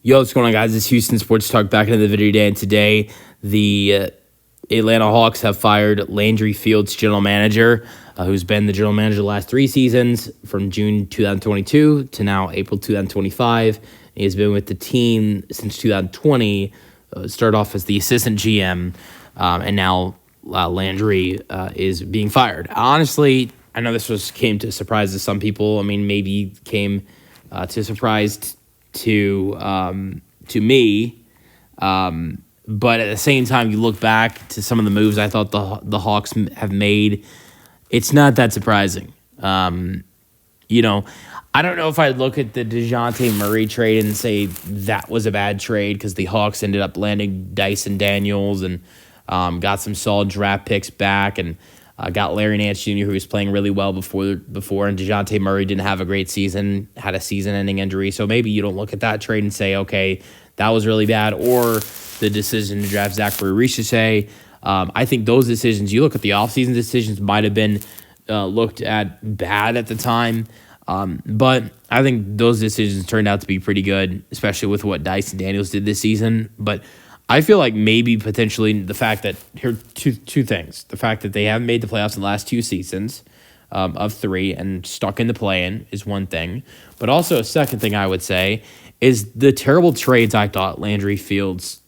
Yo, what's going on, guys? It's Houston Sports Talk back into the video today, and today the Atlanta Hawks have fired Landry Fields, general manager, who's been the general manager the last 3 seasons from June 2022 to now April 2025. He has been with the team since 2020, started off as the assistant GM, and now Landry is being fired. Honestly, I know this came to a surprise to some people. I mean, maybe came to a surprise to me, but at the same time, you look back to some of the moves I thought the Hawks have made. It's not that surprising. I don't know if I'd look at the DeJounte Murray trade and say that was a bad trade because the Hawks ended up landing Dyson Daniels and got some solid draft picks back and got Larry Nance Jr., who was playing really well before, and DeJounte Murray didn't have a great season, had a season-ending injury. So maybe you don't look at that trade and say, okay, that was really bad, or the decision to draft Zachary Richese. I think those decisions, you look at the offseason decisions, might have been looked at bad at the time. But I think those decisions turned out to be pretty good, especially with what Dyson Daniels did this season. But I feel like maybe potentially the fact that here two things. The fact that they haven't made the playoffs in the last 2 seasons of 3 and stuck in the play-in is one thing. But also a second thing I would say is the terrible trades I thought Landry Fields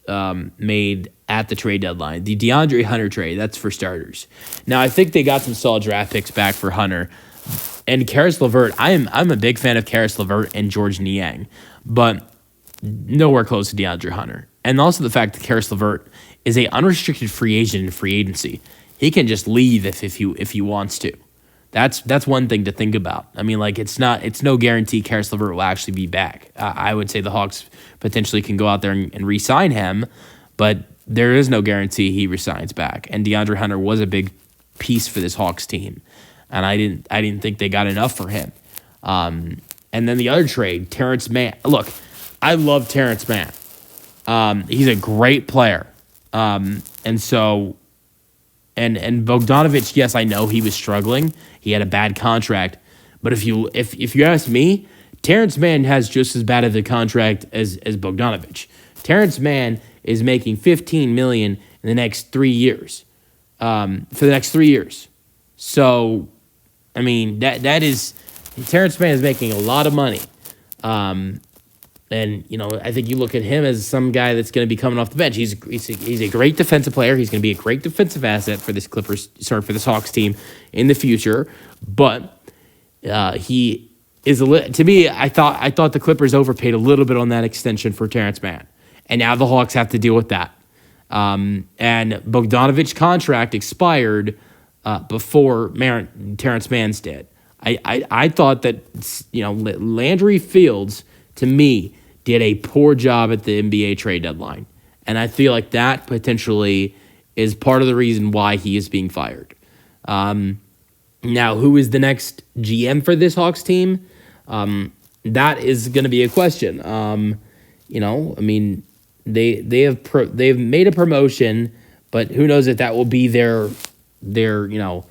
made at the trade deadline. The DeAndre Hunter trade, that's for starters. Now, I think they got some solid draft picks back for Hunter. And Karis LeVert, I'm a big fan of Karis LeVert and George Niang, but nowhere close to DeAndre Hunter. And also the fact that Karis LeVert is a unrestricted free agent in free agency. He can just leave if he wants to. That's one thing to think about. I mean, like it's no guarantee Karis LeVert will actually be back. I would say the Hawks potentially can go out there and re-sign him, but there is no guarantee he resigns back. And DeAndre Hunter was a big piece for this Hawks team, and I didn't think they got enough for him. And then the other trade, Terrence Mann. Look, I love Terrence Mann. He's a great player. And Bogdanovich, yes, I know he was struggling. He had a bad contract. But if you ask me, Terrence Mann has just as bad of a contract as Bogdanovich. Terrence Mann is making $15 million in the next 3 years. For the next 3 years. So, I mean, that is Terrence Mann is making a lot of money. And, I think you look at him as some guy that's going to be coming off the bench. He's a great defensive player. He's going to be a great defensive asset for this for this Hawks team in the future. But he is to me, I thought the Clippers overpaid a little bit on that extension for Terrence Mann. And now the Hawks have to deal with that. And Bogdanovich's contract expired before Terrence Mann's did. I thought that, Landry Fields, to me, did a poor job at the NBA trade deadline. And I feel like that potentially is part of the reason why he is being fired. Now, who is the next GM for this Hawks team? That is going to be a question. They've made a promotion, but who knows if that will be their long-term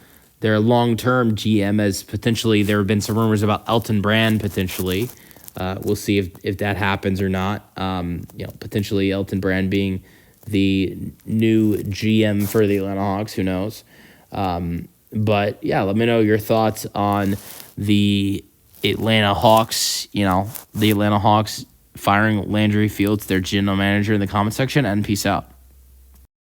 GM, as potentially there have been some rumors about Elton Brand potentially. We'll see if that happens or not. Potentially Elton Brand being the new GM for the Atlanta Hawks. Who knows? But yeah, let me know your thoughts on the Atlanta Hawks. The Atlanta Hawks firing Landry Fields, their general manager, in the comment section. And peace out.